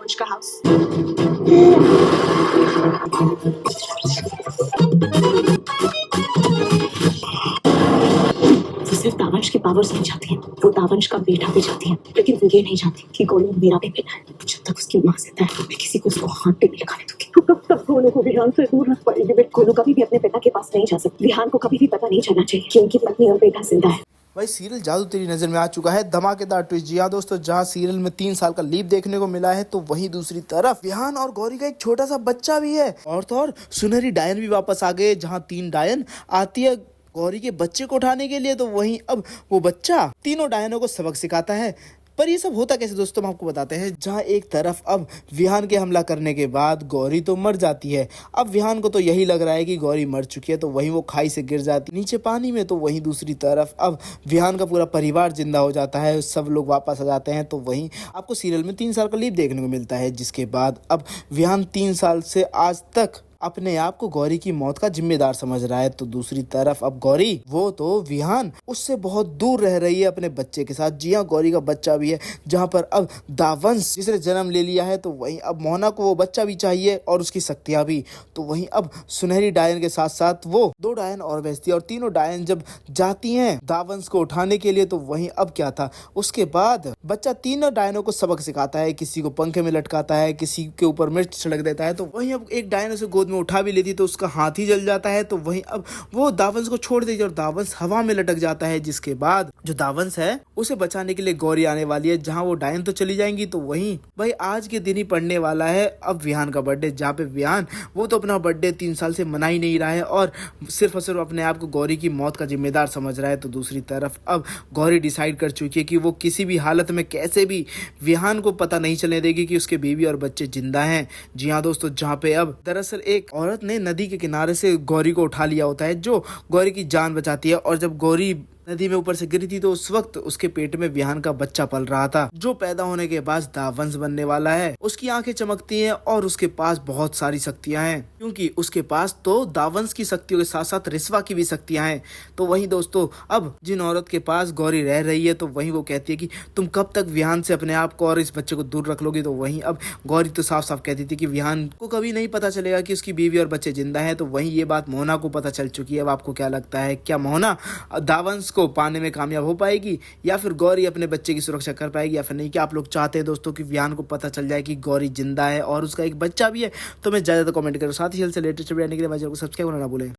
दावंश का हाउस। वो सिर्फ दावंश की पावर्स नहीं चाहती है, वो दावंश का बेटा भी चाहती है, लेकिन वो ये नहीं चाहती कि गोलू मेरा भी बेटा है। जब तक उसकी माँ जिंदा है मैं किसी को उसको हाथ पे नहीं लगाने दूंगी। तो कब तक गोलू को विहान से दूर रख पाएगी? गोलू कभी भी अपने पिता के पास नहीं जा सकती। विहान को कभी भी पता नहीं चलना चाहिए कि उनकी पत्नी और बेटा जिंदा है। भाई सीरियल जादू तेरी नज़र में आ चुका है, धमाकेदार ट्विस्ट। जी हाँ दोस्तों, जहाँ सीरियल में 3 साल का लीप देखने को मिला है, तो वहीं दूसरी तरफ विहान और गौरी का एक छोटा सा बच्चा भी है। और तो और सुनहरी डायन भी वापस आ गए, जहाँ 3 डायन आती है गौरी के बच्चे को उठाने के लिए। तो वहीं अब वो बच्चा तीनों डायनों को सबक सिखाता है। पर ये सब होता कैसे दोस्तों, हम आपको बताते हैं। जहाँ एक तरफ अब विहान के हमला करने के बाद गौरी तो मर जाती है। अब विहान को तो यही लग रहा है कि गौरी मर चुकी है, तो वहीं वो खाई से गिर जाती नीचे पानी में। तो वहीं दूसरी तरफ अब विहान का पूरा परिवार जिंदा हो जाता है, सब लोग वापस आ जाते हैं। तो वहीं आपको सीरियल में 3 साल का लीप देखने को मिलता है, जिसके बाद अब विहान 3 साल से आज तक अपने आप को गौरी की मौत का जिम्मेदार समझ रहा है। तो दूसरी तरफ अब गौरी, वो तो विहान उससे बहुत दूर रह रही है अपने बच्चे के साथ। जी हाँ, गौरी का बच्चा भी है, जहाँ पर अब दावंश जिसने जन्म ले लिया है। तो वहीं अब मोहना को वो बच्चा भी चाहिए और उसकी शक्तियां भी। तो वहीं अब सुनहरी डायन के साथ साथ वो 2 डायन और भेजती है, और तीनों डायन जब जाती हैं दावंश को उठाने के लिए, तो वहीं अब क्या था, उसके बाद बच्चा तीनों डायनों को सबक सिखाता है। किसी को पंखे में लटकाता है, किसी के ऊपर मिर्च छिड़क देता है। तो वहीं अब एक डायन उसे में उठा भी लेती तो उसका हाथ ही जल जाता है। तो वहीं अब वो दावंश को छोड़ देती और दावंश हवा में लटक जाता है, जिसके बाद जो दावंश है उसे बचाने के लिए गौरी आने वाली है। जहां वो डायन तो चली जाएंगी, तो वहीं भाई आज के दिन ही पड़ने वाला है अब विहान का बर्थडे, जहाँ पे विहान वो तो अपना बर्थडे 3 साल से मना ही नहीं रहा है और सिर्फ और सिर्फ अपने आप को गौरी की मौत का जिम्मेदार समझ रहा है। तो दूसरी तरफ अब गौरी डिसाइड कर चुकी है कि वो किसी भी हालत में कैसे भी विहान को पता नहीं चलने देगी कि उसके बीवी और बच्चे जिंदा हैं। जी हाँ दोस्तों, जहाँ पे अब दरअसल एक औरत ने नदी के किनारे से गौरी को उठा लिया होता है, जो गौरी की जान बचाती है। और जब गौरी नदी में ऊपर से गिरी थी, तो उस वक्त उसके पेट में विहान का बच्चा पल रहा था, जो पैदा होने के बाद दावंश बनने वाला है। उसकी आंखें चमकती हैं और उसके पास बहुत सारी शक्तियां हैं, क्योंकि उसके पास तो दावंश की शक्तियों के साथ साथ रिस्वा की भी शक्तियां हैं। तो वहीं दोस्तों, अब जिन औरत के पास गौरी रह रही है, तो वहीं वो कहती है कि तुम कब तक विहान से अपने आप को और इस बच्चे को दूर रख लोगी। तो वहीं अब गौरी तो साफ साफ कहती थी कि विहान को कभी नहीं पता चलेगा कि उसकी बीवी और बच्चे जिंदा है। तो वहीं ये बात मोहना को पता चल चुकी है। अब आपको क्या लगता है, क्या मोहना दावंश को पाने में कामयाब हो पाएगी, या फिर गौरी अपने बच्चे की सुरक्षा कर पाएगी, या फिर नहीं? क्या आप लोग चाहते हैं दोस्तों कि विहान को पता चल जाए कि गौरी जिंदा है और उसका एक बच्चा भी है? तो मैं ज्यादा कमेंट करो, साथ ही से लेटेस्ट वीडियो आने के लिए चैनल को सब्सक्राइब करना ना भूलें।